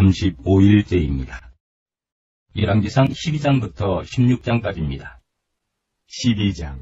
35일째입니다. 열왕기상 12장부터 16장까지입니다. 12장.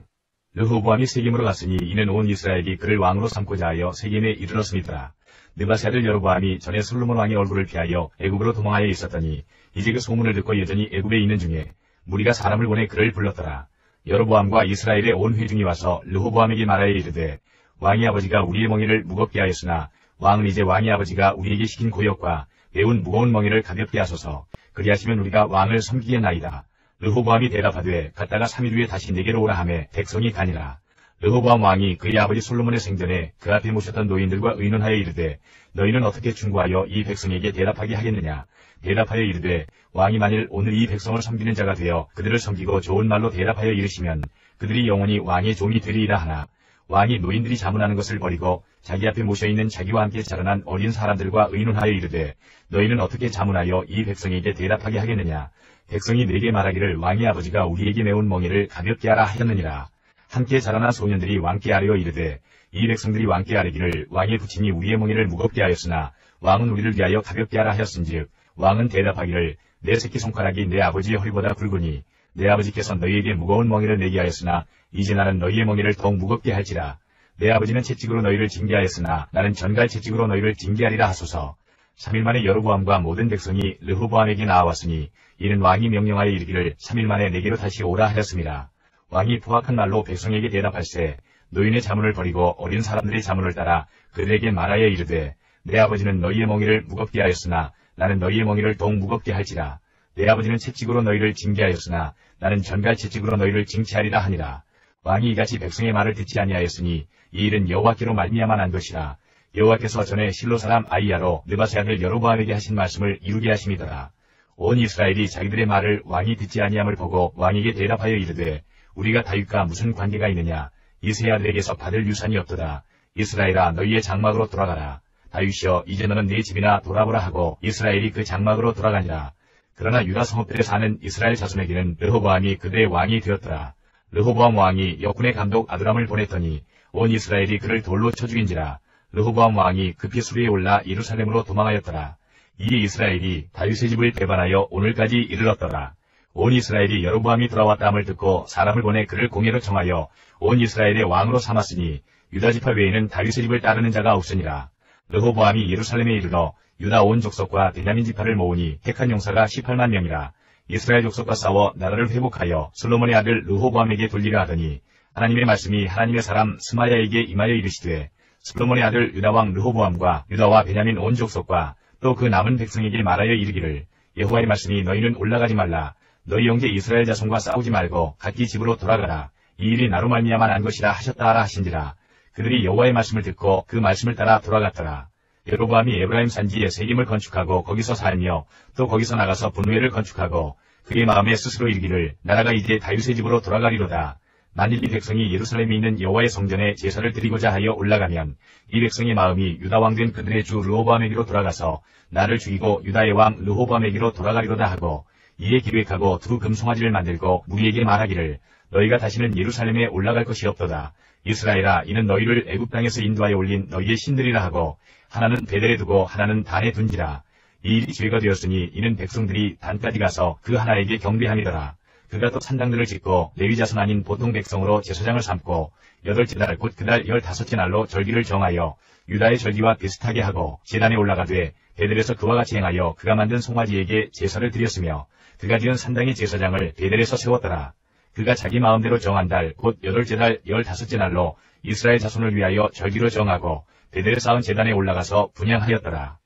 르호보암이 세겜으로 갔으니 이는 온 이스라엘이 그를 왕으로 삼고자 하여 세겜에 이르렀음이더라. 느바세 아들 여로보암이 전에 솔로몬 왕의 얼굴을 피하여 애굽으로 도망하여 있었더니 이제 그 소문을 듣고 여전히 애굽에 있는 중에 무리가 사람을 보내 그를 불렀더라. 여로보암과 이스라엘의 온 회중이 와서 르호보암에게 말하여 이르되 왕의 아버지가 우리의 멍에를 무겁게 하였으나 왕은 이제 왕의 아버지가 우리에게 시킨 고역과 매운 무거운 멍에를 가볍게 하소서. 그리하시면 우리가 왕을 섬기겠나이다. 르호보암이 대답하되 갔다가 3일 후에 다시 내게로 오라 하매 백성이 가니라. 르호보암 왕이 그의 아버지 솔로몬의 생전에 그 앞에 모셨던 노인들과 의논하여 이르되 너희는 어떻게 충고하여 이 백성에게 대답하게 하겠느냐. 대답하여 이르되 왕이 만일 오늘 이 백성을 섬기는 자가 되어 그들을 섬기고 좋은 말로 대답하여 이르시면 그들이 영원히 왕의 종이 되리이다 하나 왕이 노인들이 자문하는 것을 버리고 자기 앞에 모셔있는 자기와 함께 자라난 어린 사람들과 의논하여 이르되 너희는 어떻게 자문하여 이 백성에게 대답하게 하겠느냐. 백성이 내게 말하기를 왕의 아버지가 우리에게 메운 멍에를 가볍게 하라 하였느니라. 함께 자라난 소년들이 왕께 아뢰어 이르되 이 백성들이 왕께 아뢰기를 왕의 부친이 우리의 멍에를 무겁게 하였으나 왕은 우리를 위하여 가볍게 하라 하였은즉 왕은 대답하기를 내 새끼손가락이 내 아버지의 허리보다 굵으니 내 아버지께서 너희에게 무거운 멍에를 내게 하였으나 이제 나는 너희의 멍에를 더욱 무겁게 할지라. 내 아버지는 채찍으로 너희를 징계하였으나 나는 전갈 채찍으로 너희를 징계하리라 하소서. 3일 만에 여로보암과 모든 백성이 르호보암에게 나아왔으니 이는 왕이 명령하여 이르기를 3일 만에 내게로 다시 오라 하였습니다. 왕이 포악한 말로 백성에게 대답할세 노인의 자문을 버리고 어린 사람들의 자문을 따라 그들에게 말하여 이르되 내 아버지는 너희의 멍에를 무겁게 하였으나 나는 너희의 멍에를 더욱 무겁게 할지라. 내 아버지는 채찍으로 너희를 징계하였으나 나는 전갈 채찍으로 너희를 징치하리라 하니라. 왕이 이같이 백성의 말을 듣지 아니하였으니 이 일은 여호와께로 말미암아 난 것이라. 여호와께서 전에 실로 사람 아이야로 느바세 아들 여로보암에게 하신 말씀을 이루게 하심이더라. 온 이스라엘이 자기들의 말을 왕이 듣지 아니함을 보고 왕에게 대답하여 이르되 우리가 다윗과 무슨 관계가 있느냐. 이세 아들에게서 받을 유산이 없도다. 이스라엘아 너희의 장막으로 돌아가라. 다윗이여 이제 너는 네 집이나 돌아보라 하고 이스라엘이 그 장막으로 돌아가니라. 그러나 유다 성읍들에 사는 이스라엘 자손에게는 르호보암이 그들의 왕이 되었더라. 르호보암 왕이 역군의 감독 아두람을 보냈더니 온 이스라엘이 그를 돌로 쳐 죽인지라. 르호보암 왕이 급히 수리에 올라 예루살렘으로 도망하였더라. 이에 이스라엘이 다윗의 집을 배반하여 오늘까지 이르렀더라. 온 이스라엘이 여로보암이 돌아왔다함을 듣고 사람을 보내 그를 공회로 청하여 온 이스라엘의 왕으로 삼았으니 유다 지파 외에는 다윗의 집을 따르는 자가 없으니라. 르호보암이 예루살렘에 이르러 유다 온 족속과 베냐민 지파를 모으니 택한 용사가 18만 명이라. 이스라엘 족속과 싸워 나라를 회복하여 솔로몬의 아들 르호보암에게 돌리라 하더니 하나님의 말씀이 하나님의 사람 스마야에게 임하여 이르시되 솔로몬의 아들 유다 왕 르호보암과 유다와 베냐민 온 족속과 또 그 남은 백성에게 말하여 이르기를 여호와의 말씀이 너희는 올라가지 말라. 너희 형제 이스라엘 자손과 싸우지 말고 각기 집으로 돌아가라. 이 일이 나로 말미암아 난 것이라 하셨다 하라 하신지라. 그들이 여호와의 말씀을 듣고 그 말씀을 따라 돌아갔더라. 여로보암이 에브라임 산지에 세겜을 건축하고 거기서 살며 또 거기서 나가서 분회를 건축하고 그의 마음에 스스로 이르기를 나라가 이제 다윗의 집으로 돌아가리로다. 만일 이 백성이 예루살렘에 있는 여호와의 성전에 제사를 드리고자 하여 올라가면 이 백성의 마음이 유다 왕 된 그들의 주 르호보암에게로 돌아가서 나를 죽이고 유다의 왕 르호보암에게로 돌아가리로다 하고 이에 기획하고 두 금송아지를 만들고 무리에게 말하기를 너희가 다시는 예루살렘에 올라갈 것이 없도다. 이스라엘아 이는 너희를 애굽 땅에서 인도하여 올린 너희의 신들이라 하고 하나는 베델에 두고 하나는 단에 둔지라. 이 일이 죄가 되었으니 이는 백성들이 단까지 가서 그 하나에게 경배함이더라. 그가 또 산당들을 짓고 레위 자손 아닌 보통 백성으로 제사장을 삼고 8째 달 곧 그달 15째 날로 절기를 정하여 유다의 절기와 비슷하게 하고 제단에 올라가되 베델에서 그와 같이 행하여 그가 만든 송아지에게 제사를 드렸으며 그가 지은 산당의 제사장을 베델에서 세웠더라. 그가 자기 마음대로 정한 달 곧 8째 달 15째 날로 이스라엘 자손을 위하여 절기를 정하고 베델에 쌓은 제단에 올라가서 분향하였더라.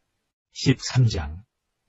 13장.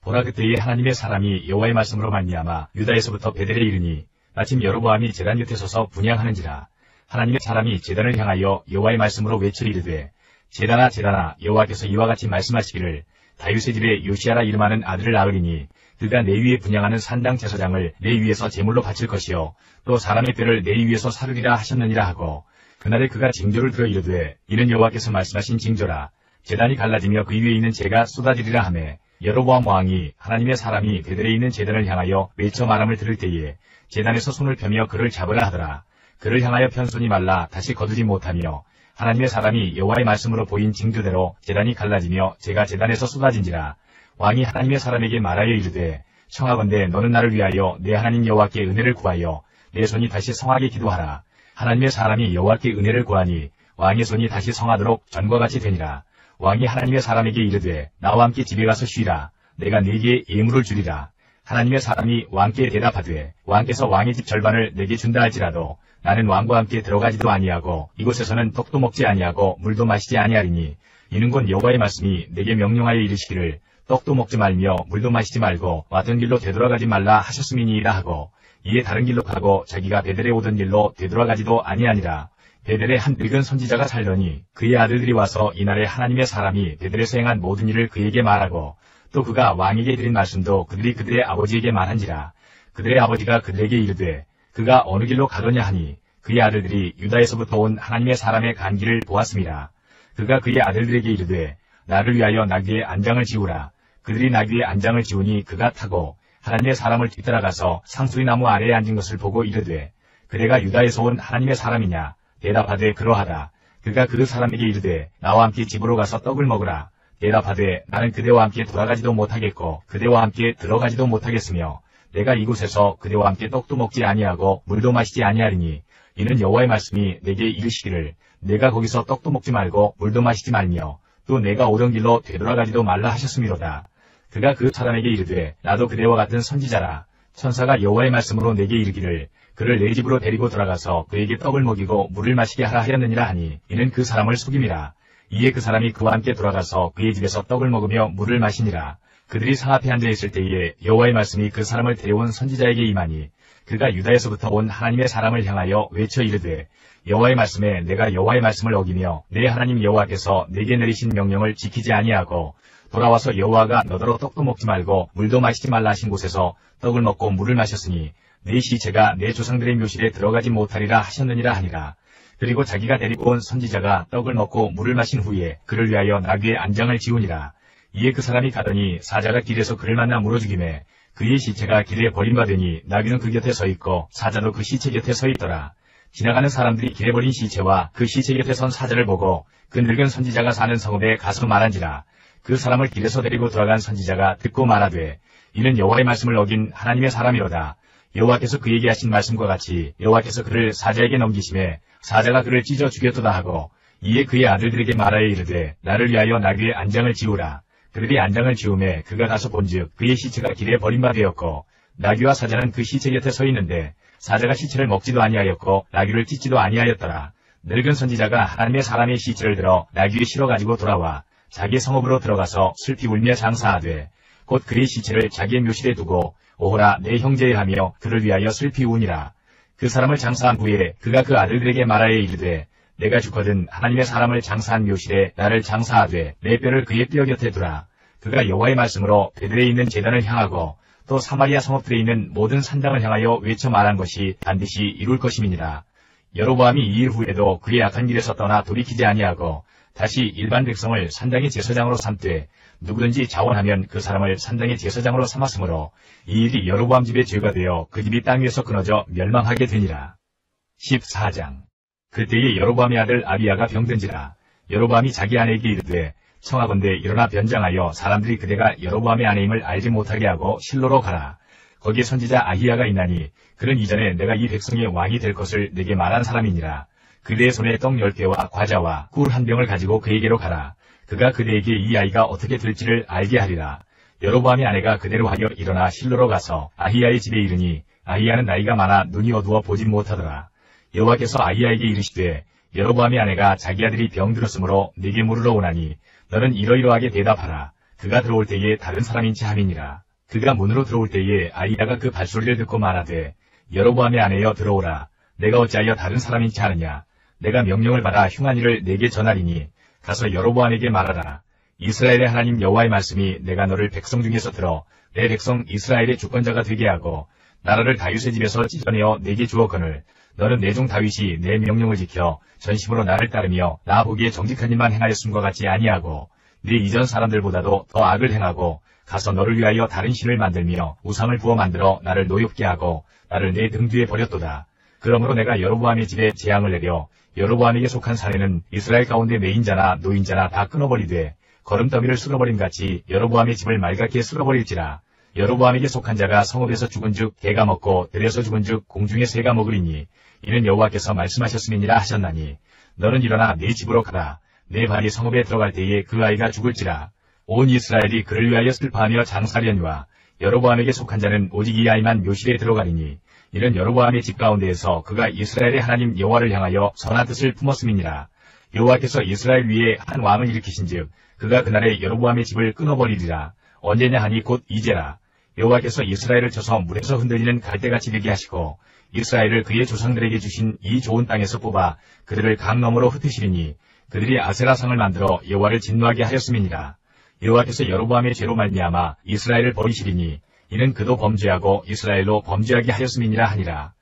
보라 그때에 하나님의 사람이 여호와의 말씀으로 말미암아 유다에서부터 베델에 이르니 마침 여로보암이 제단 곁에 서서 분향하는지라. 하나님의 사람이 제단을 향하여 여호와의 말씀으로 외쳐 이르되 제단아 제단아 여호와께서 이와 같이 말씀하시기를 다윗의 집에 요시아라 이름하는 아들을 낳으리니 그가 내 위에 분향하는 산당 제사장을 내 위에서 제물로 바칠 것이요 또 사람의 뼈를 내 위에서 사르리라 하셨느니라 하고 그날에 그가 징조를 들어 이르되 이는 여호와께서 말씀하신 징조라. 제단이 갈라지며 그 위에 있는 재가 쏟아지리라 하매 여로보암 왕이 하나님의 사람이 베델에 있는 제단을 향하여 외쳐 말함을 들을 때에 제단에서 손을 펴며 그를 잡으라 하더라. 그를 향하여 편손이 말라 다시 거두지 못하며 하나님의 사람이 여호와의 말씀으로 보인 징조대로 제단이 갈라지며 재가 제단에서 쏟아진지라. 왕이 하나님의 사람에게 말하여 이르되 청하건대 너는 나를 위하여 내 하나님 여호와께 은혜를 구하여 내 손이 다시 성하게 기도하라. 하나님의 사람이 여호와께 은혜를 구하니 왕의 손이 다시 성하도록 전과 같이 되니라. 왕이 하나님의 사람에게 이르되 나와 함께 집에 가서 쉬라. 내가 네게 예물을 주리라. 하나님의 사람이 왕께 대답하되 왕께서 왕의 집 절반을 내게 준다 할지라도 나는 왕과 함께 들어가지도 아니하고 이곳에서는 떡도 먹지 아니하고 물도 마시지 아니하리니 이는 곧 여호와의 말씀이 내게 명령하여 이르시기를 떡도 먹지 말며 물도 마시지 말고 왔던 길로 되돌아가지 말라 하셨음이니이다 하고 이에 다른 길로 가고 자기가 베델에 오던 길로 되돌아가지도 아니하니라. 베델에 한 늙은 선지자가 살더니 그의 아들들이 와서 이날에 하나님의 사람이 베델에서 행한 모든 일을 그에게 말하고 또 그가 왕에게 드린 말씀도 그들이 그들의 아버지에게 말한지라. 그들의 아버지가 그들에게 이르되 그가 어느 길로 가더냐 하니 그의 아들들이 유다에서부터 온 하나님의 사람의 간기를 보았음이라. 그가 그의 아들들에게 이르되 나를 위하여 나귀의 안장을 지우라. 그들이 나귀의 안장을 지우니 그가 타고 하나님의 사람을 뒤따라가서 상수리 나무 아래에 앉은 것을 보고 이르되 그대가 유다에서 온 하나님의 사람이냐? 대답하되 그러하다. 그가 그 사람에게 이르되 나와 함께 집으로 가서 떡을 먹으라. 대답하되 나는 그대와 함께 돌아가지도 못하겠고 그대와 함께 들어가지도 못하겠으며 내가 이곳에서 그대와 함께 떡도 먹지 아니하고 물도 마시지 아니하리니 이는 여호와의 말씀이 내게 이르시기를 내가 거기서 떡도 먹지 말고 물도 마시지 말며 또 내가 오던 길로 되돌아가지도 말라 하셨음이로다. 그가 그 사람에게 이르되 나도 그대와 같은 선지자라. 천사가 여호와의 말씀으로 내게 이르기를 그를 내 집으로 데리고 들어가서 그에게 떡을 먹이고 물을 마시게 하라 하였느니라 하니 이는 그 사람을 속임이라. 이에 그 사람이 그와 함께 돌아가서 그의 집에서 떡을 먹으며 물을 마시니라. 그들이 상 앞에 앉아 있을 때에 여호와의 말씀이 그 사람을 데려온 선지자에게 임하니 그가 유다에서부터 온 하나님의 사람을 향하여 외쳐 이르되 여호와의 말씀에 내가 여호와의 말씀을 어기며 내 하나님 여호와께서 내게 내리신 명령을 지키지 아니하고 돌아와서 여호와가 너더러 떡도 먹지 말고 물도 마시지 말라 하신 곳에서 떡을 먹고 물을 마셨으니 내 시체가 내 조상들의 묘실에 들어가지 못하리라 하셨느니라 하니라. 그리고 자기가 데리고 온 선지자가 떡을 먹고 물을 마신 후에 그를 위하여 나귀의 안장을 지우니라. 이에 그 사람이 가더니 사자가 길에서 그를 만나 물어주기매 그의 시체가 길에 버림받으니 나귀는 그 곁에 서 있고 사자도 그 시체 곁에 서 있더라. 지나가는 사람들이 길에 버린 시체와 그 시체 곁에 선 사자를 보고 그 늙은 선지자가 사는 성읍에 가서 말한지라. 그 사람을 길에서 데리고 돌아간 선지자가 듣고 말하되 이는 여호와의 말씀을 어긴 하나님의 사람이로다. 여호와께서 그에게 하신 말씀과 같이 여호와께서 그를 사자에게 넘기심에 사자가 그를 찢어 죽였도다 하고 이에 그의 아들들에게 말하여 이르되 나를 위하여 나귀의 안장을 지우라. 그들이 안장을 지우매 그가 가서 본즉 그의 시체가 길에 버림받되었고 나귀와 사자는 그 시체 곁에 서 있는데 사자가 시체를 먹지도 아니하였고 나귀를 찢지도 아니하였더라. 늙은 선지자가 하나님의 사람의 시체를 들어 나귀에 실어 가지고 돌아와 자기의 성읍으로 들어가서 슬피 울며 장사하되 곧 그의 시체를 자기의 묘실에 두고 오호라 내 형제여 하며 그를 위하여 슬피 우니라. 그 사람을 장사한 후에 그가 그 아들들에게 말하여 이르되 내가 죽거든 하나님의 사람을 장사한 묘실에 나를 장사하되 내 뼈를 그의 뼈 곁에 두라. 그가 여호와의 말씀으로 베들에 있는 제단을 향하고 또 사마리아 성읍들에 있는 모든 산당을 향하여 외쳐 말한 것이 반드시 이룰 것임이니라. 여로보암이 이 일 후에도 그의 악한 길에서 떠나 돌이키지 아니하고 다시 일반 백성을 산당의 제사장으로 삼되 누구든지 자원하면 그 사람을 산당의 제사장으로 삼았으므로 이 일이 여로보암 집의 죄가 되어 그 집이 땅 위에서 끊어져 멸망하게 되니라. 14장. 그때에 여로보암의 아들 아비야가 병든지라. 여로보암이 자기 아내에게 이르되 청하건대 일어나 변장하여 사람들이 그대가 여로보암의 아내임을 알지 못하게 하고 실로로 가라. 거기에 선지자 아히야가 있나니 그는 이전에 내가 이 백성의 왕이 될 것을 내게 말한 사람이니라. 그대의 손에 떡 10개와 과자와 꿀 1병을 가지고 그에게로 가라. 그가 그대에게 이 아이가 어떻게 될지를 알게 하리라. 여로보암의 아내가 그대로 하여 일어나 실로로 가서 아히야의 집에 이르니 아히야는 나이가 많아 눈이 어두워 보지 못하더라. 여호와께서 아히야에게 이르시되 여로보암의 아내가 자기 아들이 병들었으므로 네게 물으러 오나니 너는 이러이러하게 대답하라. 그가 들어올 때에 다른 사람인지 함이니라. 그가 문으로 들어올 때에 아히야가 그 발소리를 듣고 말하되 여로보암의 아내여 들어오라. 내가 어찌하여 다른 사람인지 하느냐. 내가 명령을 받아 흉한 일을 내게 전하리니 가서 여로보암에게 말하라. 이스라엘의 하나님 여호와의 말씀이 내가 너를 백성 중에서 들어 내 백성 이스라엘의 주권자가 되게 하고 나라를 다윗의 집에서 찢어내어 내게 주었거늘 너는 내 종 다윗이 내 명령을 지켜 전심으로 나를 따르며 나 보기에 정직한 일만 행하였음과 같이 아니하고 네 이전 사람들보다도 더 악을 행하고 가서 너를 위하여 다른 신을 만들며 우상을 부어 만들어 나를 노엽게 하고 나를 내 등 뒤에 버렸도다. 그러므로 내가 여로보암의 집에 재앙을 내려 여로보암에게 속한 사내는 이스라엘 가운데 매인자나 노인자나 다 끊어버리되 거름더미를 쓸어버린 같이 여로보암의 집을 말갛게 쓸어버릴지라. 여로보암에게 속한 자가 성읍에서 죽은즉 개가 먹고 들에서 죽은즉 공중의 새가 먹으리니 이는 여호와께서 말씀하셨음이니라 하셨나니 너는 일어나 네 집으로 가라. 내 발이 성읍에 들어갈 때에 그 아이가 죽을지라. 온 이스라엘이 그를 위하여 슬퍼하며 장사하려니와 여로보암에게 속한 자는 오직 이 아이만 묘실에 들어가리니 이는 여로보암의 집 가운데에서 그가 이스라엘의 하나님 여호와를 향하여 선한 뜻을 품었음이니라. 여호와께서 이스라엘 위에 한 왕을 일으키신즉 그가 그날에 여로보암의 집을 끊어버리리라. 언제냐 하니 곧 이제라. 여호와께서 이스라엘을 쳐서 물에서 흔들리는 갈대같이 되게 하시고 이스라엘을 그의 조상들에게 주신 이 좋은 땅에서 뽑아 그들을 강 너머로 흩으시리니 그들이 아세라상을 만들어 여호와를 진노하게 하였음이니라. 여호와께서 여로보암의 죄로 말미암아 이스라엘을 버리시리니 이는 그도 범죄하고 이스라엘로 범죄하게 하였음이니라 하니라.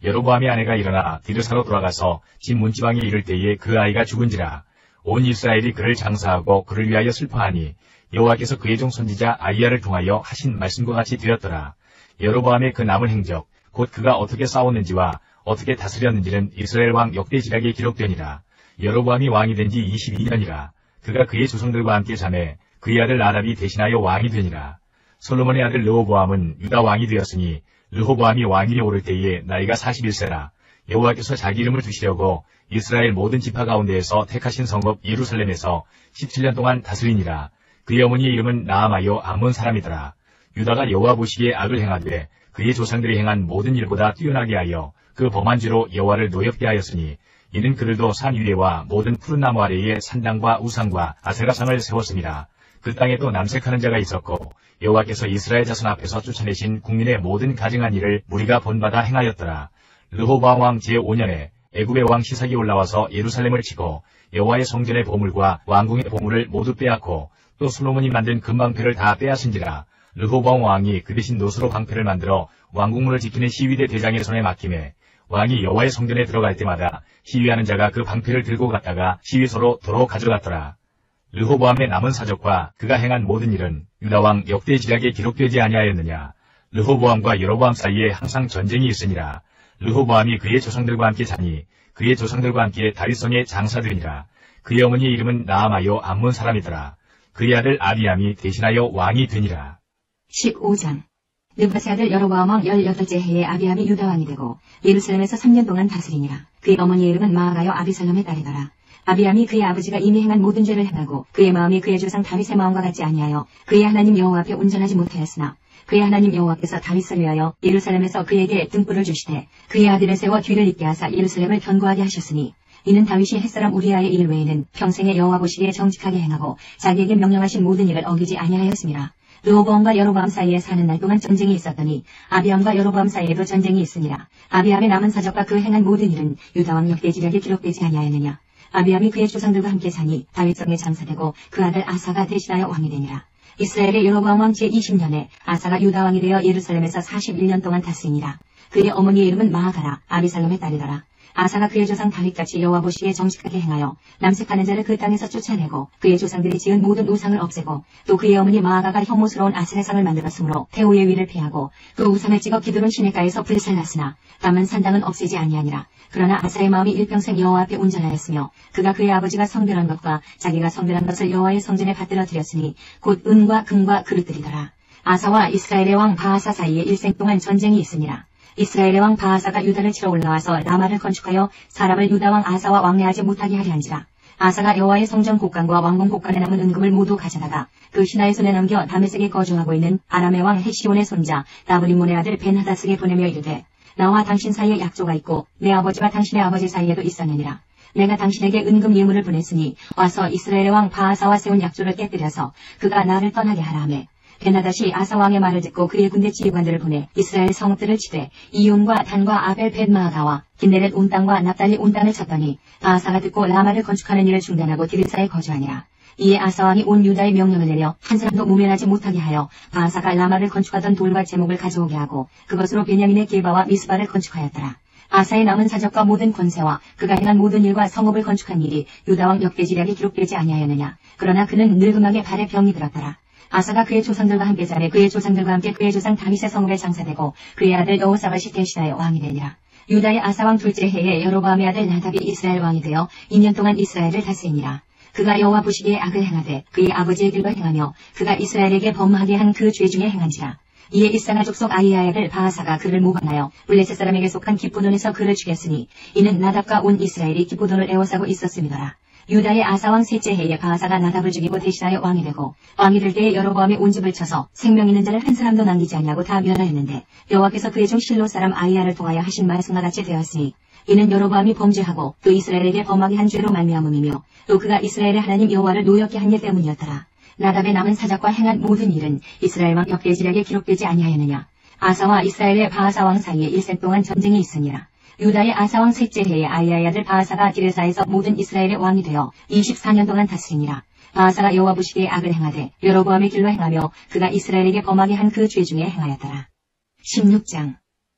여로보암의 아내가 일어나 디르사로 돌아가서 집 문지방에 이를 때에 그 아이가 죽은지라. 온 이스라엘이 그를 장사하고 그를 위하여 슬퍼하니 여호와께서 그의 종 선지자 아이야를 통하여 하신 말씀과 같이 되었더라. 여로보암의 그 남은 행적 곧 그가 어떻게 싸웠는지와 어떻게 다스렸는지는 이스라엘 왕 역대지략에 기록되니라. 여로보암이 왕이 된 지 22년이라. 그가 그의 조상들과 함께 자매 그의 아들 나답이 대신하여 왕이 되니라. 솔로몬의 아들 르호보암은 유다 왕이 되었으니 르호보암이 왕위에 오를 때에 나이가 41세라. 여호와께서 자기 이름을 두시려고 이스라엘 모든 지파 가운데에서 택하신 성읍 예루살렘에서 17년 동안 다스리니라. 그의 어머니의 이름은 나아마요 암몬 사람이더라. 유다가 여호와 보시기에 악을 행하되 그의 조상들이 행한 모든 일보다 뛰어나게 하여 그 범한 죄로 여호와를 노엽게 하였으니 이는 그들도 산 위에와 모든 푸른 나무 아래에 산당과 우상과 아세라상을 세웠습니다. 그 땅에 또 남색하는 자가 있었고 여호와께서 이스라엘 자손 앞에서 쫓아내신 국민의 모든 가증한 일을 무리가 본받아 행하였더라. 르호보암 왕 제5년에 애굽의 왕 시삭이 올라와서 예루살렘을 치고 여호와의 성전의 보물과 왕궁의 보물을 모두 빼앗고 또 솔로몬이 만든 금방패를 다 빼앗은지라. 르호보암 왕이 그 대신 노수로 방패를 만들어 왕궁문을 지키는 시위대 대장의 손에 맡기매 왕이 여호와의 성전에 들어갈 때마다 시위하는 자가 그 방패를 들고 갔다가 시위소로 도로 가져갔더라. 르호보암의 남은 사적과 그가 행한 모든 일은 유다왕 역대지략에 기록되지 아니하였느냐. 르호보암과 여로보암 사이에 항상 전쟁이 있으니라. 르호보암이 그의 조상들과 함께 자니 그의 조상들과 함께 다윗성에 장사되니라. 그의 어머니의 이름은 나아마요 암몬 사람이더라. 그의 아들 아비암이 대신하여 왕이 되니라. 15장 느바세 아들 여로보암 왕 18째 해에 아비암이 유다왕이 되고 예루살렘에서 3년 동안 다스리니라. 그의 어머니의 이름은 마아가요 아비살롬의 딸이더라. 아비암이 그의 아버지가 이미 행한 모든 죄를 행하고 그의 마음이 그의 조상 다윗의 마음과 같지 아니하여 그의 하나님 여호와 앞에 온전하지 못하였으나 그의 하나님 여호와께서 다윗을 위하여 예루살렘에서 그에게 등불을 주시되 그의 아들을 세워 뒤를 잇게 하사 예루살렘을 견고하게 하셨으니 이는 다윗이 햇사람 우리아의 일 외에는 평생에 여호와 보시기에 정직하게 행하고 자기에게 명령하신 모든 일을 어기지 아니하였습니다. 르호보암과 여로보암 사이에 사는 날 동안 전쟁이 있었더니 아비암과 여로보암 사이에도 전쟁이 있으니라. 아비암의 남은 사적과 그 행한 모든 일은 유다왕 역대지략에 기록되지 아니하였느냐. 아비암이 그의 조상들과 함께 사니 다윗성에 장사되고 그 아들 아사가 대신하여 왕이 되니라. 이스라엘의 여로보암 왕 제20년에 아사가 유다왕이 되어 예루살렘에서 41년 동안 다스리니라. 그의 어머니의 이름은 마아가라 아비살롬의 딸이더라. 아사가 그의 조상 다윗같이 여호와 보시기에 정직하게 행하여 남색하는 자를 그 땅에서 쫓아내고 그의 조상들이 지은 모든 우상을 없애고 또 그의 어머니 마아가가 혐오스러운 아세라상을 만들었으므로 태호의 위를 피하고 그 우상을 찍어 기드론 시내가에서 불살랐으나 다만 산당은 없애지 아니하니라. 그러나 아사의 마음이 일평생 여호와 앞에 온전하였으며 그가 그의 아버지가 성별한 것과 자기가 성별한 것을 여호와의 성전에 받들어 드렸으니 곧 은과 금과 그릇들이더라. 아사와 이스라엘의 왕 바하사 사이에 일생 동안 전쟁이 있으니라. 이스라엘의 왕 바하사가 유다를 치러 올라와서 라마를 건축하여 사람을 유다 왕 아사와 왕래하지 못하게 하려 한지라. 아사가 여호와의 성전 곡간과 왕궁 곡간에 남은 은금을 모두 가져다가 그 신하의 손에 넘겨 다메섹에 거주하고 있는 아람의 왕 헤시온의 손자 다브리몬의 아들 벤하다스에게 보내며 이르되 나와 당신 사이에 약조가 있고 내 아버지와 당신의 아버지 사이에도 있었느니라. 내가 당신에게 은금 예물을 보냈으니 와서 이스라엘의 왕 바하사와 세운 약조를 깨뜨려서 그가 나를 떠나게 하라매. 벤하닷이 아사 왕의 말을 듣고 그의 군대 지휘관들을 보내 이스라엘 성읍들을 치되 이온과 단과 아벨 벳마아가와 긴네렛 온 땅과 납달리 온 땅을 쳤더니 바하사가 듣고 라마를 건축하는 일을 중단하고 디르사에 거주하니라. 이에 아사 왕이 온 유다의 명령을 내려 한 사람도 무면하지 못하게 하여 바하사가 라마를 건축하던 돌과 제목을 가져오게 하고 그것으로 베냐민의 길바와 미스바를 건축하였더라. 아사의 남은 사적과 모든 권세와 그가 행한 모든 일과 성읍을 건축한 일이 유다왕 역대지략에 기록되지 아니하였느냐. 그러나 그는 늙음하게 발에 병이 들었더라. 아사가 그의 조상들과 함께 자매 그의 조상들과 함께 그의 조상 다윗의 성읍에 장사되고 그의 아들 여호사밧이 대신하여 왕이 되니라. 유다의 아사왕 둘째 해에 여로보암의 아들 나답이 이스라엘 왕이 되어 2년 동안 이스라엘을 다스리니라. 그가 여호와 보시기에 악을 행하되 그의 아버지의 길로 행하며 그가 이스라엘에게 범하게 한 그 죄 중에 행한지라. 이에 이사가 족속 아히야의 아들 바하사가 그를 모반하여 블레셋 사람에게 속한 기브돈에서 그를 죽였으니 이는 나답과 온 이스라엘이 기브돈을 애워싸고 있었음이더라. 유다의 아사왕 셋째 해에 바하사가 나답을 죽이고 대신하여 왕이 되고 왕이 될 때에 여로보암의 온 집을 쳐서 생명 있는 자를 한 사람도 남기지 아니하고 다 멸하였는데 여호와께서 그의 종 실로 사람 아히야를 통하여 하신 말씀과 같이 되었으니 이는 여로보암이 범죄하고 또 이스라엘에게 범하게 한 죄로 말미암음이며 또 그가 이스라엘의 하나님 여호와를 노엽게 한 일 때문이었더라. 나답의 남은 사적과 행한 모든 일은 이스라엘 왕 역대지략에 기록되지 아니하였느냐. 아사와 이스라엘의 바하사 왕 사이에 일생 동안 전쟁이 있으니라. 유다의 아사왕 셋째 해에 아히야의 아들 바하사가 디르사에서 모든 이스라엘의 왕이 되어 24년 동안 다스리니라. 바하사가 여호와 보시기에 악을 행하되 여로보암의 길로 행하며 그가 이스라엘에게 범하게 한 그 죄 중에 행하였더라. 16장.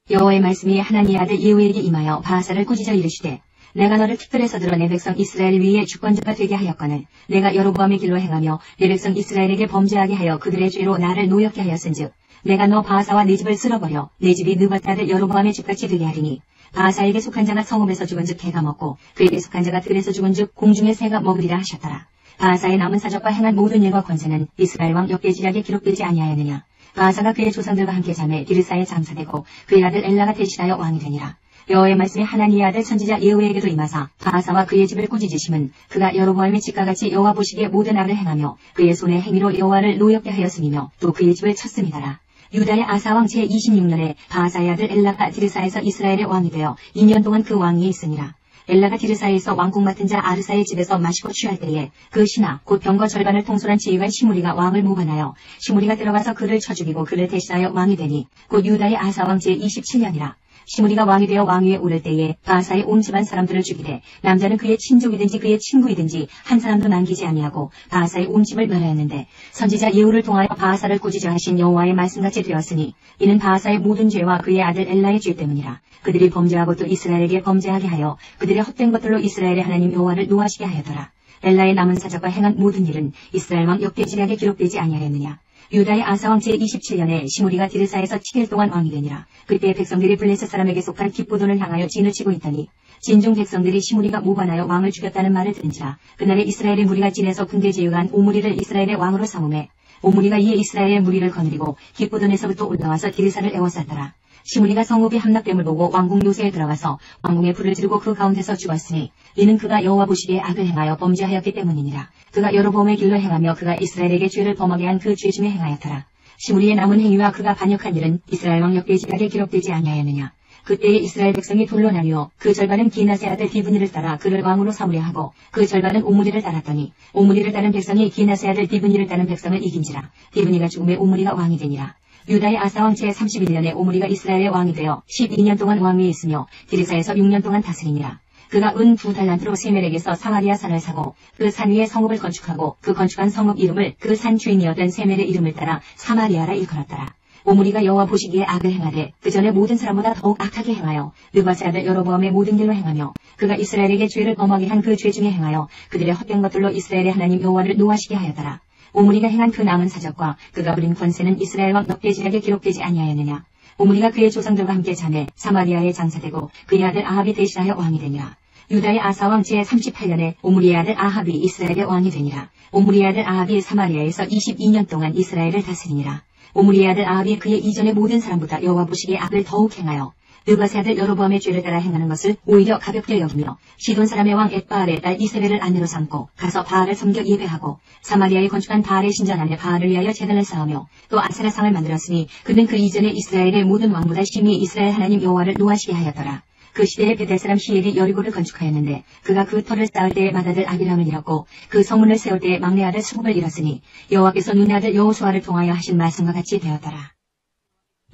여호와의 말씀이 하나니의 아들 예후에게 임하여 바하사를 꾸짖어 이르시되 내가 너를 특별해서 들어 내 백성 이스라엘 위에 주권자가 되게 하였거늘 내가 여로보암의 길로 행하며 내 백성 이스라엘에게 범죄하게 하여 그들의 죄로 나를 노엽게 하였은즉 내가 너 바하사와 네 집을 쓸어버려 내 집이 느밧 아들 여로보암의 집같이 되게 하리니 바하사에게 속한 자가 성읍에서 죽은즉 개가 먹고 그에게 속한 자가 들에서 죽은즉 공중의 새가 먹으리라 하셨더라. 바하사의 남은 사적과 행한 모든 일과 권세는 이스라엘 왕 역대지략에 기록되지 아니하였느냐. 바하사가 그의 조상들과 함께 잠에 디르사에 장사되고 그의 아들 엘라가 대신하여 왕이 되니라. 여호와의 말씀이 하나니의 아들 선지자 예후에게도 임하사 바하사와 그의 집을 꾸짖으심은 그가 여로보암의 집과 같이 여호와 보시기에 모든 악을 행하며 그의 손의 행위로 여호와를 노엽게 하였음이며 또 그의 집을 쳤음이더라. 유다의 아사왕 제26년에 바하사의 아들 엘라가 디르사에서 이스라엘의 왕이 되어 2년 동안 그 왕위에 있으니라. 엘라가 디르사에서 왕궁 맡은 자 아르사의 집에서 마시고 취할 때에 그 신하 곧 병거 절반을 통솔한 지휘관 시므리가 왕을 모반하여 시므리가 들어가서 그를 쳐 죽이고 그를 대신하여 왕이 되니 곧 유다의 아사왕 제27년이라. 시므리가 왕이 되어 왕위에 오를 때에 바하사의 온 집안 사람들을 죽이되 남자는 그의 친족이든지 그의 친구이든지 한 사람도 남기지 아니하고 바하사의 온 집을 멸하였는데 선지자 예후를 통하여 바하사를 꾸짖어 하신 여호와의 말씀같이 되었으니 이는 바하사의 모든 죄와 그의 아들 엘라의 죄 때문이라. 그들이 범죄하고 또 이스라엘에게 범죄하게 하여 그들의 헛된 것들로 이스라엘의 하나님 여호와를 노하시게 하였더라. 엘라의 남은 사적과 행한 모든 일은 이스라엘 왕 역대지략에 기록되지 아니하였느냐. 유다의 아사왕 제27년에 시므리가 디르사에서 7일 동안 왕이 되니라. 그때 백성들이 블레셋 사람에게 속한 기브돈을 향하여 진을 치고 있더니 진중 백성들이 시므리가 모반하여 왕을 죽였다는 말을 들은지라. 그날에 이스라엘의 무리가 진에서 군대 제육한 오므리를 이스라엘의 왕으로 삼음해 오므리가 이에 이스라엘의 무리를 거느리고 기브돈에서부터 올라와서 디르사를 애워쌌더라. 시므리가 성읍이 함락됨을 보고 왕궁 요새에 들어가서 왕궁에 불을 지르고 그 가운데서 죽었으니 이는 그가 여호와 보시기에 악을 행하여 범죄하였기 때문이니라. 그가 여로보암의 길로 행하며 그가 이스라엘에게 죄를 범하게 한 그 죄 중에 행하였더라. 시므리의 남은 행위와 그가 반역한 일은 이스라엘 왕 역대지략에 기록되지 아니하였느냐. 그때에 이스라엘 백성이 둘로 나뉘어 그 절반은 기낫의 아들 디브니를 따라 그를 왕으로 삼으려 하고 그 절반은 오므리를 따랐더니 오므리를 따른 백성이 기낫의 아들 디브니를 따른 백성을 이긴지라. 디브니가 죽음에 오므리가 왕이 되니라. 유다의 아사왕 제31년에 오므리가 이스라엘의 왕이 되어 12년 동안 왕위에 있으며 디르사에서 6년 동안 다스리니라. 그가 은 2달란트로 세멜에게서 사마리아 산을 사고 그 산 위에 성읍을 건축하고 그 건축한 성읍 이름을 그 산 주인이었던 세멜의 이름을 따라 사마리아라 일컬었더라. 오므리가 여호와 보시기에 악을 행하되 그 전에 모든 사람보다 더욱 악하게 행하여 느밧의 아들 여로보암의 모든 길로 행하며 그가 이스라엘에게 죄를 범하게 한 그 죄 중에 행하여 그들의 헛된 것들로 이스라엘의 하나님 여호와를 노하시게 하였더라. 오므리가 행한 그 남은 사적과 그가 부린 권세는 이스라엘 왕 역대지략에 기록되지 아니하였느냐. 오므리가 그의 조상들과 함께 잠에 사마리아에 장사되고 그의 아들 아합이 대신하여 왕이 되니라. 유다의 아사왕 제38년에 오므리의 아들 아합이 이스라엘의 왕이 되니라. 오므리의 아들 아합이 사마리아에서 22년 동안 이스라엘을 다스리니라. 오므리의 아들 아합이 그의 이전의 모든 사람보다 여호와 보시기에 악을 더욱 행하여 느밧의 아들 여로보암의 죄를 따라 행하는 것을 오히려 가볍게 여기며 시돈 사람의 왕 엣바알의 딸 이세벨을 아내로 삼고 가서 바알을 섬겨 예배하고 사마리아에 건축한 바알의 신전 안에 바알을 위하여 제단을 쌓으며 또 아세라상을 만들었으니 그는 그 이전에 이스라엘의 모든 왕보다 심히 이스라엘 하나님 여호와를 노하시게 하였더라. 그 시대에 베델 사람 히엘이 여리고를 건축하였는데 그가 그 터를 쌓을 때에 맏아들 아비람을 잃었고 그 성문을 세울 때에 막내 아들 수굽을 잃었으니 여호와께서 눈의 아들 여호수아를 통하여 하신 말씀과 같이 되었더라.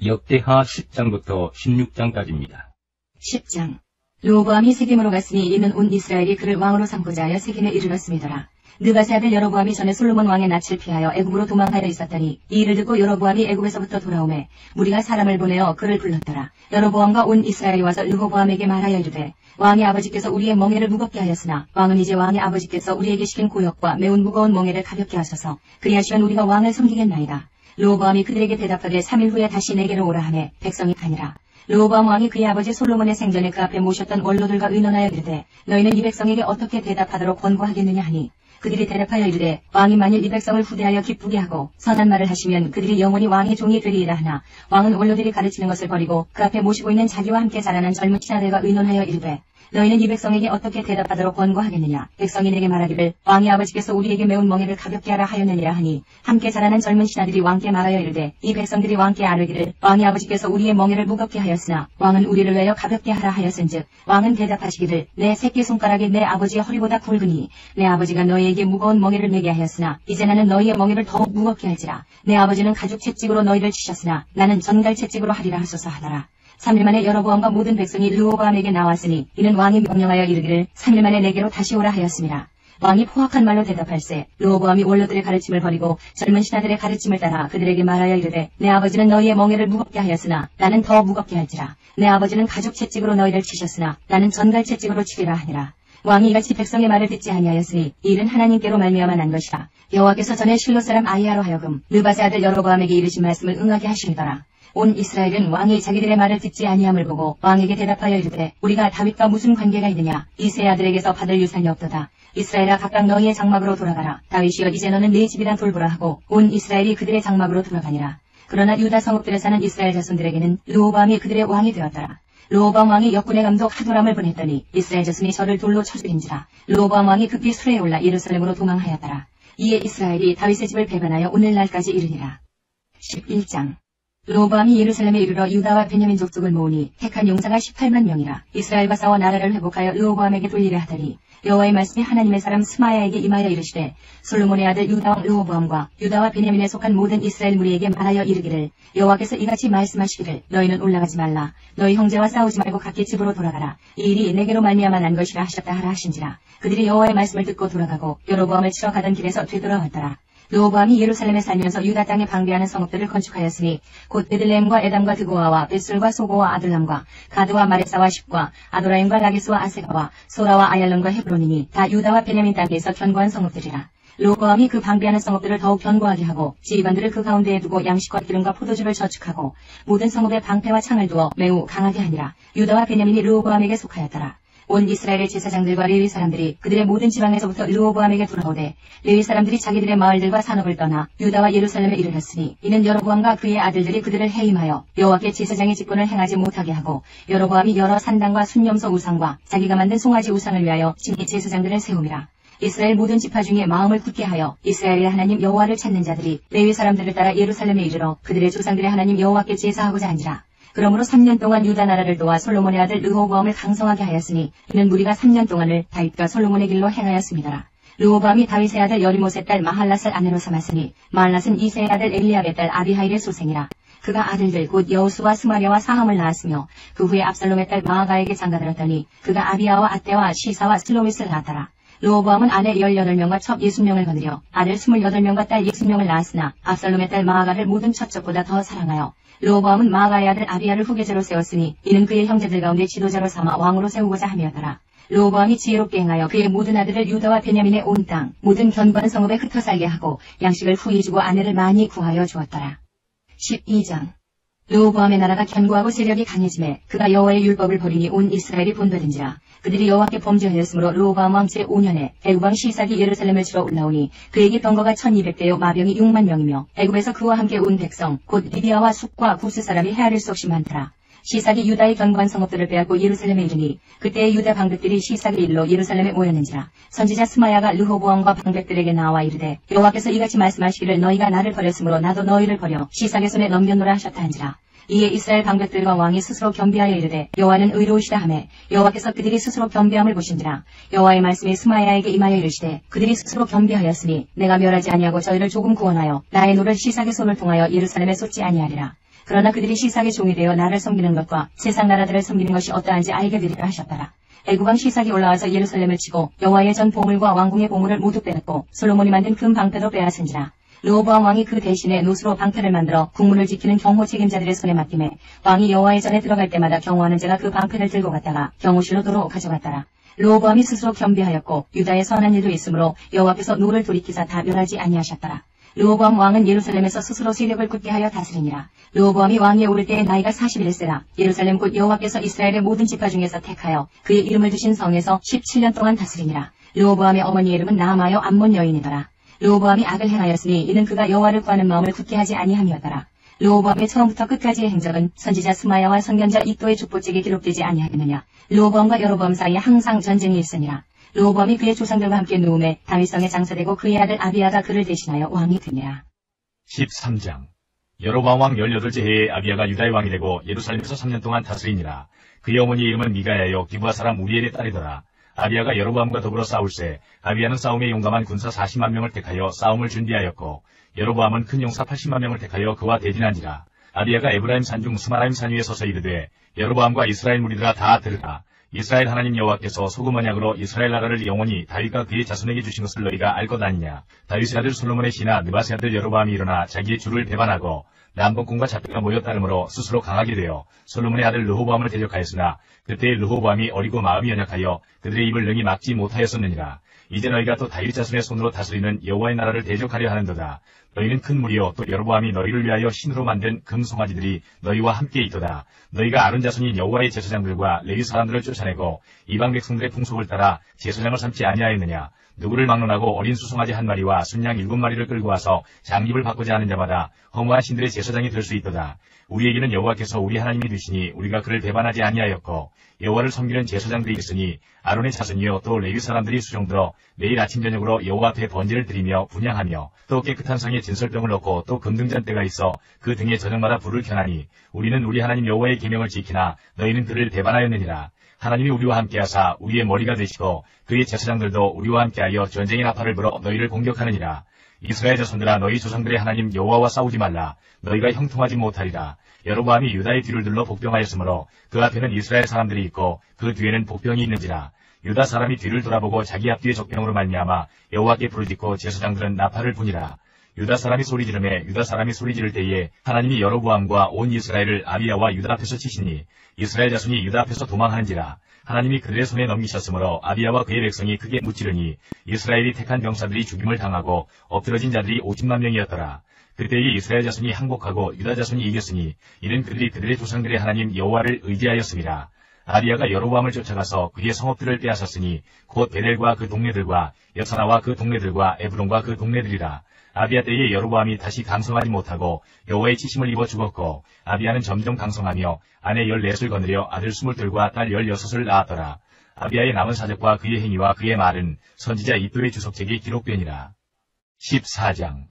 역대하 10장부터 16장까지입니다. 10장. 르호보암이 세겜으로 갔으니 이는 온 이스라엘이 그를 왕으로 삼고자 하여 세겜에 이르렀음이더라. 느밧의 아들 여로보암이 전에 솔로몬 왕의 낯을 피하여 애굽으로 도망하여 있었더니 이 일을 듣고 여로보암이 애굽에서부터 돌아오매 무리가 사람을 보내어 그를 불렀더라. 여로보암과 온 이스라엘이 와서 르호보암에게 말하여 이르되 왕의 아버지께서 우리의 멍에를 무겁게 하였으나 왕은 이제 왕의 아버지께서 우리에게 시킨 고역과 매운 무거운 멍에를 가볍게 하소서. 그리하시면 우리가 왕을 섬기겠나이다. 르호보암이 그들에게 대답하되 3일 후에 다시 내게로 오라 하매 백성이 가니라. 르호보암 왕이 그의 아버지 솔로몬의 생전에 그 앞에 모셨던 원로들과 의논하여 이르되 너희는 이 백성에게 어떻게 대답하도록 권고하겠느냐 하니 그들이 대답하여 이르되 왕이 만일 이 백성을 후대하여 기쁘게 하고 선한 말을 하시면 그들이 영원히 왕의 종이 되리이다 하나 왕은 원로들이 가르치는 것을 버리고 그 앞에 모시고 있는 자기와 함께 자라난 젊은 신하들과 의논하여 이르되 너희는 이 백성에게 어떻게 대답하도록 권고하겠느냐. 백성이 내게 말하기를 왕의 아버지께서 우리에게 매운 멍에를 가볍게 하라 하였느니라 하니 함께 자라난 젊은 신하들이 왕께 말하여 이르되 이 백성들이 왕께 아뢰기를 왕의 아버지께서 우리의 멍에를 무겁게 하였으나 왕은 우리를 위하여 가볍게 하라 하였은즉 왕은 대답하시기를 내 새끼손가락이 내 아버지의 허리보다 굵으니 내 아버지가 너희에게 무거운 멍에를 메게 하였으나 이제 나는 너희의 멍에를 더욱 무겁게 할지라. 내 아버지는 가죽 채찍으로 너희를 치셨으나 나는 전갈 채찍으로 하리라 하소서 하더라. 3일 만에 여로보암과 모든 백성이 르호보암에게 나왔으니 이는 왕이 명령하여 이르기를 3일 만에 내게로 다시 오라 하였습니다. 왕이 포악한 말로 대답할세 르호보암이 원로들의 가르침을 버리고 젊은 신하들의 가르침을 따라 그들에게 말하여 이르되 내 아버지는 너희의 멍에를 무겁게 하였으나 나는 더 무겁게 할지라. 내 아버지는 가죽 채찍으로 너희를 치셨으나 나는 전갈 채찍으로 치리라 하니라. 왕이 이같이 백성의 말을 듣지 아니하였으니 이 일은 하나님께로 말미암아 난 것이라. 여호와께서 전에 실로 사람 아히야로 하여금 느바세 아들 여로보암에게 이르신 말씀을 응하게 하시니더라. 온 이스라엘은 왕이 자기들의 말을 듣지 아니함을 보고 왕에게 대답하여 이르되 우리가 다윗과 무슨 관계가 있느냐. 이 세 아들에게서 받을 유산이 없도다. 이스라엘아 각각 너희의 장막으로 돌아가라. 다윗이여 이제 너는 네 집이나 돌보라 하고 온 이스라엘이 그들의 장막으로 돌아가니라. 그러나 유다 성읍들에 사는 이스라엘 자손들에게는 르호보암이 그들의 왕이 되었더라. 르호보암 왕이 역군의 감독 하도람을 보냈더니 이스라엘 자손이 저를 돌로 쳐 죽인지라. 르호보암 왕이 급히 수레에 올라 예루살렘으로 도망하였더라. 이에 이스라엘이 다윗의 집을 배반하여 오늘날까지 이르니라. 11장 르호보암이 예루살렘에 이르러 유다와 베냐민 족속을 모으니 택한 용사가 18만 명이라. 이스라엘과 싸워 나라를 회복하여 르호보암에게 돌리려 하더니 여호와의 말씀이 하나님의 사람 스마야에게 임하여 이르시되 솔로몬의 아들 유다 왕 르호보암과 유다와 베냐민에 속한 모든 이스라엘 무리에게 말하여 이르기를 여호와께서 이같이 말씀하시기를 너희는 올라가지 말라. 너희 형제와 싸우지 말고 각기 집으로 돌아가라. 이 일이 내게로 말미암아 난 것이라 하셨다 하라 하신지라. 그들이 여호와의 말씀을 듣고 돌아가고 여로보암을 치러 가던 길에서 되돌아왔더라. 르호보암이 예루살렘에 살면서 유다 땅에 방비하는 성읍들을 건축하였으니 곧 베들레헴과 에담과 드고아와 벳술과 소고와 아들람과 가드와 마레사와 십과 아도라임과 라기스와 아세가와 소라와 아얄론과 헤브론이니 다 유다와 베냐민 땅에서 견고한 성읍들이라. 르호보암이 그 방비하는 성읍들을 더욱 견고하게 하고 지휘관들을 그 가운데에 두고 양식과 기름과 포도주를 저축하고 모든 성읍에 방패와 창을 두어 매우 강하게 하니라. 유다와 베냐민이 르호보암에게 속하였더라. 온 이스라엘의 제사장들과 레위 사람들이 그들의 모든 지방에서부터 르호보암에게 돌아오되 레위 사람들이 자기들의 마을들과 산업을 떠나 유다와 예루살렘에 이르렀으니 이는 여로보암과 그의 아들들이 그들을 해임하여 여호와께 제사장의 직분을 행하지 못하게 하고 여로보암이 여러 산당과 순념소 우상과 자기가 만든 송아지 우상을 위하여 진히 제사장들을 세움이라. 이스라엘 모든 지파 중에 마음을 굳게 하여 이스라엘의 하나님 여호와를 찾는 자들이 레위 사람들을 따라 예루살렘에 이르러 그들의 조상들의 하나님 여호와께 제사하고자 한지라. 그러므로 3년 동안 유다 나라를 도와 솔로몬의 아들 르호보암을 강성하게 하였으니 이는 무리가 3년 동안을 다윗과 솔로몬의 길로 행하였습니다라. 르호보암이 다윗의 아들 여리못의 딸 마할랏을 아내로 삼았으니 마할랏은 이새의 아들 엘리압의 딸 아비하일의 소생이라. 그가 아들들 곧 여우수와 스마리아와 사함을 낳았으며 그 후에 압살롬의 딸 마아가에게 장가들었더니 그가 아비아와 아떼와 시사와 슬로윗을 낳았더라. 르호보암은 아내 18명과 첩 60명을 거느려 아들 28명과 딸 60명을 낳았으나 압살롬의 딸 마아가를 모든 첩적보다 더 사랑하여 르호보암은 마아가의 아들 아비야를 후계자로 세웠으니 이는 그의 형제들 가운데 지도자로 삼아 왕으로 세우고자 함이었더라. 르호보암이 지혜롭게 행하여 그의 모든 아들을 유다와 베냐민의 온 땅 모든 견고한 성읍에 흩어 살게 하고 양식을 후히 주고 아내를 많이 구하여 주었더라. 12장 르호보암의 나라가 견고하고 세력이 강해지매 그가 여호와의 율법을 버리니 온 이스라엘이 본받은지라. 그들이 여호와께 범죄하였으므로 르호보암 왕 제5년에 애굽 왕 시삭이 예루살렘을 치러 올라오니 그에게 병거가 1200대요 마병이 6만 명이며 애굽에서 그와 함께 온 백성 곧 리비아와 숙과 구스 사람이 헤아릴 수 없이 많더라. 시삭이 유다의 견고한 성읍들을 빼앗고 예루살렘에 이르니 그때의 유다 방백들이 시삭의 일로 예루살렘에 모였는지라. 선지자 스마야가 르호보암과 방백들에게 나와 이르되 여호와께서 이같이 말씀하시기를 너희가 나를 버렸으므로 나도 너희를 버려 시삭의 손에 넘겨노라 하셨다 한지라. 이에 이스라엘 방백들과 왕이 스스로 겸비하여 이르되 여호와는 의로우시다 하매 여호와께서 그들이 스스로 겸비함을 보신지라. 여호와의 말씀이 스마야에게 임하여 이르시되 그들이 스스로 겸비하였으니 내가 멸하지 아니하고 저희를 조금 구원하여 나의 노를 시삭의 손을 통하여 예루살렘에 쏟지 아니하리라. 그러나 그들이 시삭의 종이 되어 나를 섬기는 것과 세상 나라들을 섬기는 것이 어떠한지 알게 되리라 하셨더라. 애굽 왕 시삭이 올라와서 예루살렘을 치고 여호와의 전 보물과 왕궁의 보물을 모두 빼앗고 솔로몬이 만든 금 방패도 빼앗은지라. 르호보암 왕이 그 대신에 노수로 방패를 만들어 국문을 지키는 경호 책임자들의 손에 맡기매 왕이 여호와의 전에 들어갈 때마다 경호하는 자가 그 방패를 들고 갔다가 경호실로 도로 가져갔더라. 르호보암이 스스로 겸비하였고 유다에 선한 일도 있으므로 여호와께서 노를 돌이키사 다 멸하지 아니하셨더라. 르호보암 왕은 예루살렘에서 스스로 세력을 굳게 하여 다스리니라. 르호보암이 왕위에 오를 때의 나이가 41세라. 예루살렘 곧 여호와께서 이스라엘의 모든 지파 중에서 택하여 그의 이름을 두신 성에서 17년 동안 다스리니라. 르호보암의 어머니 이름은 나아마요 암몬 여인이더라. 르호보암이 악을 행하였으니 이는 그가 여호와를 구하는 마음을 굳게 하지 아니함이었더라. 르호보암의 처음부터 끝까지의 행적은 선지자 스마야와 선견자 이도의 족보책에 기록되지 아니하겠느냐. 르호보암과 여로보암 사이에 항상 전쟁이 있으니라. 르호보암이 그의 조상들과 함께 누움에 다윗성에 장사되고 그의 아들 아비야가 그를 대신하여 왕이 되니라. 13장. 여로보암 왕 18째 해에 아비야가 유다의 왕이 되고 예루살렘에서 3년 동안 다스리니라. 그의 어머니 이름은 미가야여 기브아 사람 우리엘의 딸이더라. 아비야가 여로보암과 더불어 싸울세 아비야는 싸움에 용감한 군사 40만 명을 택하여 싸움을 준비하였고 여로보암은 큰 용사 80만 명을 택하여 그와 대진한지라. 아비야가 에브라임 산중 스마라임 산 위에 서서 이르되 여로보암과 이스라엘 무리들아 다 들으라. 이스라엘 하나님 여호와께서 소금 언약으로 이스라엘 나라를 영원히 다윗과 그의 자손에게 주신 것을 너희가 알 것 아니냐. 다윗의 아들 솔로몬의 시나 느바스의 아들 여로보암이 일어나 자기의 주를 배반하고 남북군과 잡혀가 모여 따름으로 스스로 강하게 되어 솔로몬의 아들 르호보암을 대적하였으나 그때 르호보암이 어리고 마음이 연약하여 그들의 입을 능히 막지 못하였었느니라. 이제 너희가 또 다윗 자손의 손으로 다스리는 여호와의 나라를 대적하려 하는도다. 너희는 큰 무리요 또 여로보암이 너희를 위하여 신으로 만든 금송아지들이 너희와 함께 있도다. 너희가 아론 자손인 여호와의 제사장들과 레위 사람들을 쫓아내고 이방 백성들의 풍속을 따라 제사장을 삼지 아니하였느냐. 누구를 막론하고 어린 수송아지 한 마리와 순양 7마리를 끌고 와서 장립을 바꾸지 않은 자마다 허무한 신들의 제사장이 될 수 있도다. 우리에게는 여호와께서 우리 하나님이 되시니 우리가 그를 배반하지 아니하였고 여호와를 섬기는 제사장들이 있으니 아론의 자손이요 또 레위 사람들이 수종들어 매일 아침 저녁으로 여호와 앞에 번제를 드리며 분향하며 또 깨끗한 상에 진설병을 넣고 또 금등잔대가 있어 그 등에 저녁마다 불을 켜나니 우리는 우리 하나님 여호와의 계명을 지키나 너희는 그를 배반하였느니라. 하나님이 우리와 함께하사 우리의 머리가 되시고 그의 제사장들도 우리와 함께하여 전쟁의 나팔을 불어 너희를 공격하느니라. 이스라엘 자손들아 너희 조상들의 하나님 여호와와 싸우지 말라. 너희가 형통하지 못하리라. 여로보암이 유다의 뒤를 둘러 복병하였으므로 그 앞에는 이스라엘 사람들이 있고 그 뒤에는 복병이 있는지라. 유다 사람이 뒤를 돌아보고 자기 앞뒤의 적병으로 말미암아 여호와께 부르짖고 제사장들은 나팔을 부니라. 유다 사람이 소리 지르매 유다 사람이 소리 지를 때에 하나님이 여로보암과 온 이스라엘을 아비야와 유다 앞에서 치시니 이스라엘 자손이 유다 앞에서 도망하는지라. 하나님이 그들의 손에 넘기셨으므로 아비야와 그의 백성이 크게 무찌르니 이스라엘이 택한 병사들이 죽임을 당하고 엎드러진 자들이 50만 명이었더라. 그때에 이스라엘 자손이 항복하고 유다 자손이 이겼으니 이는 그들이 그들의 조상들의 하나님 여호와를 의지하였습니다. 아비야가 여로보암을 쫓아가서 그의 성읍들을 빼앗았으니 곧 베델과 그 동네들과 여사나와 그 동네들과 에브론과 그 동네들이라. 아비야 때에 여로보암이 다시 강성하지 못하고 여호와의 치심을 입어 죽었고 아비야는 점점 강성하며 아내 14을 거느려 아들 22과 딸 16을 낳았더라. 아비야의 남은 사적과 그의 행위와 그의 말은 선지자 이도의 주석책에 기록되니라. 14장.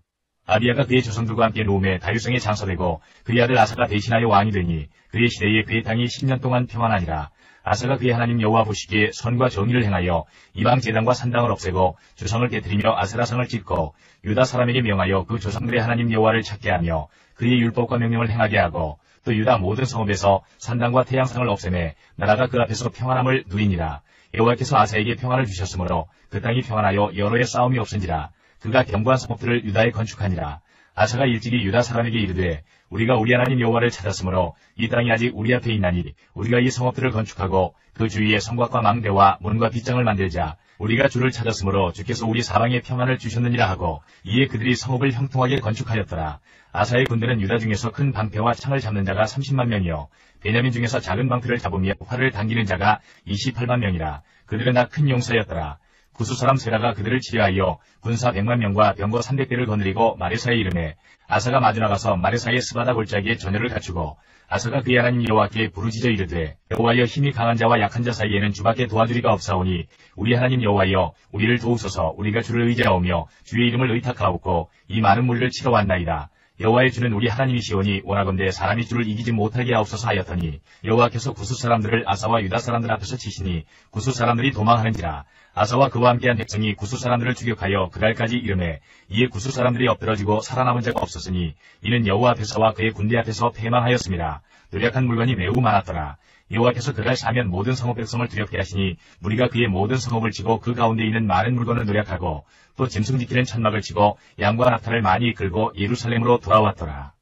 아비야가 그의 조상들과 함께 노음에 다윗성에 장사되고 그의 아들 아사가 대신하여 왕이 되니 그의 시대에 그의 땅이 10년 동안 평안하니라. 아사가 그의 하나님 여호와 보시기에 선과 정의를 행하여 이방 제단과 산당을 없애고 조상을 깨뜨리며 아세라상을 짓고 유다 사람에게 명하여 그 조상들의 하나님 여호와를 찾게 하며 그의 율법과 명령을 행하게 하고 또 유다 모든 성읍에서 산당과 태양상을 없애매 나라가 그 앞에서 평안함을 누리니라. 여호와께서 아사에게 평안을 주셨으므로 그 땅이 평안하여 여러 해 싸움이 없은지라. 그가 견고한 성읍들을 유다에 건축하니라. 아사가 일찍이 유다 사람에게 이르되 우리가 우리 하나님 여호와를 찾았으므로 이 땅이 아직 우리 앞에 있나니 우리가 이 성읍들을 건축하고 그 주위에 성곽과 망대와 문과 빗장을 만들자. 우리가 주를 찾았으므로 주께서 우리 사방에 평안을 주셨느니라 하고 이에 그들이 성읍을 형통하게 건축하였더라. 아사의 군대는 유다 중에서 큰 방패와 창을 잡는 자가 30만 명이요 베냐민 중에서 작은 방패를 잡으며 활을 당기는 자가 28만 명이라. 그들은 다 큰 용사였더라. 구스 사람 세라가 그들을 치려하여 군사 100만 명과 병거 300대를 거느리고 마레사에 이르매 아사가 마주 나가서 마레사의 스바다 골짜기에 전열을 갖추고 아사가 그의 하나님 여호와께 부르짖어 이르되 여호와여 힘이 강한 자와 약한 자 사이에는 주밖에 도와주리가 없사오니 우리 하나님 여호와여 우리를 도우소서. 우리가 주를 의지하오며 주의 이름을 의탁하옵고 이 많은 무리를 치러 왔나이다. 여호와의 주는 우리 하나님이시오니 원하건대 사람이 주를 이기지 못하게 하옵소서 하였더니 여호와께서 구스 사람들을 아사와 유다 사람들 앞에서 치시니 구스 사람들이 도망하는지라. 아사와 그와 함께한 백성이 구스 사람들을 추격하여 그날까지 이르매 이에 구스 사람들이 엎드러지고 살아남은 자가 없었으니 이는 여호와 앞에서와 그의 군대 앞에서 패망하였습니다. 노력한 물건이 매우 많았더라. 여호와께서 그날 사면 모든 성읍 백성을 두렵게 하시니 무리가 그의 모든 성읍을 치고 그 가운데 있는 많은 물건을 노력하고 또 짐승 지키는 천막을 치고 양과 낙타를 많이 이끌고 예루살렘으로 돌아왔더라.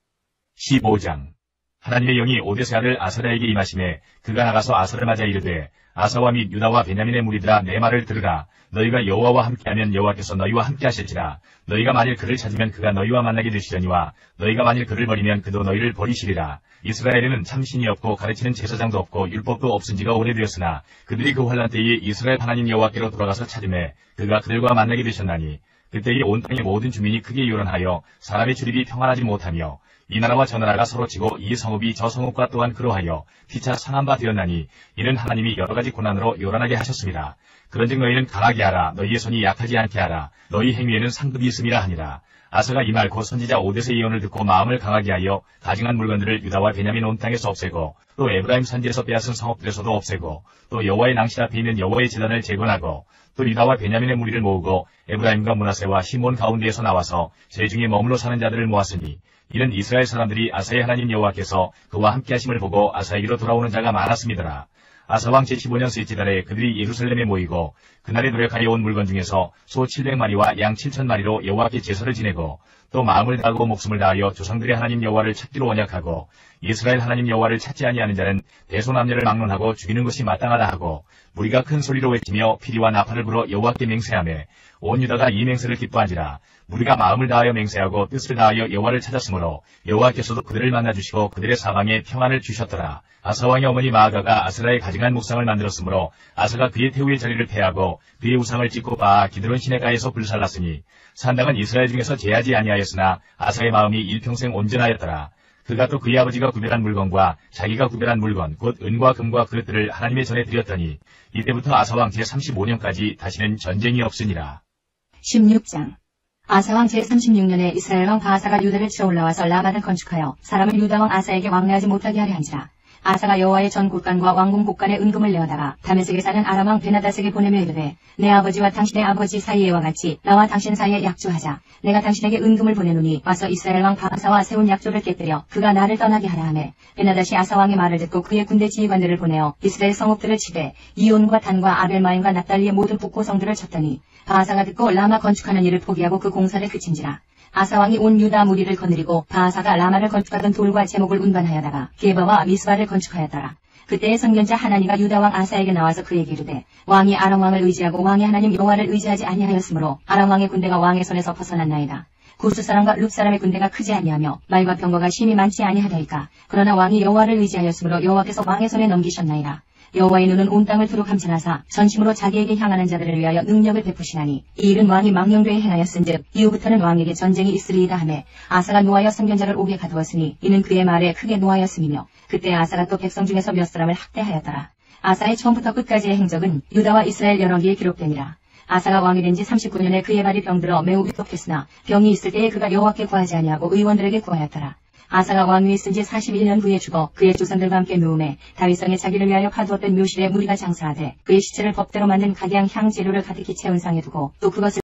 15장. 하나님의 영이 오뎃의 아들 아사랴에게 임하심에 그가 나가서 아사를 맞아 이르되 아사와 및 유다와 베냐민의 무리들아 내 말을 들으라. 너희가 여호와와 함께하면 여호와께서 너희와 함께하실지라. 너희가 만일 그를 찾으면 그가 너희와 만나게 되시려니와 너희가 만일 그를 버리면 그도 너희를 버리시리라. 이스라엘에는 참신이 없고 가르치는 제사장도 없고 율법도 없은 지가 오래되었으나 그들이 그 환란 때에 이스라엘 하나님 여호와께로 돌아가서 찾음에 그가 그들과 만나게 되셨나니 그때에 온 땅의 모든 주민이 크게 요란하여 사람의 출입이 평안하지 못하며 이 나라와 저 나라가 서로 치고 이 성읍이 저 성읍과 또한 그러하여 피차 상한 바 되었나니 이는 하나님이 여러 가지 고난으로 요란하게 하셨습니다. 그런즉 너희는 강하게 하라. 너희의 손이 약하지 않게 하라. 너희 행위에는 상급이 있음이라 하니라. 아사가 이 말 곧 선지자 오뎃의 예언을 듣고 마음을 강하게 하여 다징한 물건들을 유다와 베냐민 온 땅에서 없애고 또 에브라임 산지에서 빼앗은 성읍들에서도 없애고 또 여호와의 낭실 앞에 있는 여호와의 제단을 재건하고 또 유다와 베냐민의 무리를 모으고 에브라임과 므낫세와 시몬 가운데에서 나와서 제 중에 머물러 사는 자들을 모았으니 이는 이스라엘 사람들이 아사의 하나님 여호와께서 그와 함께 하심을 보고 아사에게로 돌아오는 자가 많았습니다라. 아사왕 제15년 셋째 달에 그들이 예루살렘에 모이고 그날에 노력하여 온 물건 중에서 소 700마리와 양 7,000마리로 여호와께 제사를 지내고 또 마음을 다하고 목숨을 다하여 조상들의 하나님 여호와를 찾기로 언약하고 이스라엘 하나님 여호와를 찾지 아니하는 자는 대소남녀를 막론하고 죽이는 것이 마땅하다 하고 무리가 큰 소리로 외치며 피리와 나팔을 불어 여호와께 맹세하며 온 유다가 이 맹세를 기뻐한지라. 무리가 마음을 다하여 맹세하고 뜻을 다하여 여호와를 찾았으므로 여호와께서도 그들을 만나주시고 그들의 사방에 평안을 주셨더라. 아사왕의 어머니 마아가가 아스라의 가증한 묵상을 만들었으므로 아사가 그의 태우의 자리를 패하고 그의 우상을 찍고 바아 기드론 시내가에서 불살랐으니 산당은 이스라엘 중에서 제하지 아니하였으나 아사의 마음이 일평생 온전하였더라. 그가 또 그의 아버지가 구별한 물건과 자기가 구별한 물건 곧 은과 금과 그릇들을 하나님의 전에 드렸더니 이때부터 아사왕 제35년까지 다시는 전쟁이 없으니라. 16장 아사왕 제36년에 이스라엘 왕 바하사가 유다를 치러 올라와서 라마를 건축하여 사람을 유다 왕 아사에게 왕래하지 못하게 하려 한지라. 아사가 여호와의 전 곳간과 왕궁 곳간에 은금을 내어다가 다메섹에 사는 아람 왕 베나닷에게 보내며 이르되 내 아버지와 당신의 아버지 사이에와 같이 나와 당신 사이에 약조하자. 내가 당신에게 은금을 보내노니 와서 이스라엘 왕 바하사와 세운 약조를 깨뜨려 그가 나를 떠나게 하라 하매 베나닷이 아사 왕의 말을 듣고 그의 군대 지휘관들을 보내어 이스라엘 성읍들을 치되 이온과 단과 아벨마임과 납달리의 모든 북고성들을 쳤더니 바하사가 듣고 라마 건축하는 일을 포기하고 그 공사를 그친지라. 아사왕이 온 유다 무리를 거느리고 바하사가 라마를 건축하던 돌과 제목을 운반하여다가 게바와 미스바를 건축하였더라. 그때의 선견자 하나니가 유다왕 아사에게 나와서 그에게 이르되 왕이 아람 왕을 의지하고 왕의 하나님 여호와를 의지하지 아니하였으므로 아람 왕의 군대가 왕의 손에서 벗어났나이다. 구스 사람과 룹 사람의 군대가 크지 아니하며 말과 병거가 심히 많지 아니하더이까. 그러나 왕이 여호와를 의지하였으므로 여호와께서 왕의 손에 넘기셨나이다. 여호와의 눈은 온 땅을 두루 감찰하사 전심으로 자기에게 향하는 자들을 위하여 능력을 베푸시나니 이 일은 왕이 망령되이 행하였은즉 이후부터는 왕에게 전쟁이 있으리이다 하매 아사가 노하여 선견자를 옥에 가두었으니 이는 그의 말에 크게 노하였음이며 그때 아사가 또 백성 중에서 몇 사람을 학대하였더라. 아사의 처음부터 끝까지의 행적은 유다와 이스라엘 열왕기에 기록되니라. 아사가 왕이 된 지 39년에 그의 발이 병들어 매우 위독했으나 병이 있을 때에 그가 여호와께 구하지 아니하고 의원들에게 구하였더라. 아사가 왕위에 쓴 지 41년 후에 죽어 그의 조상들과 함께 누움에 다윗성에 자기를 위하여 파두었던 묘실에 무리가 장사하되 그의 시체를 법대로 만든 각양 향 재료를 가득히 채운 상에 두고 또 그것을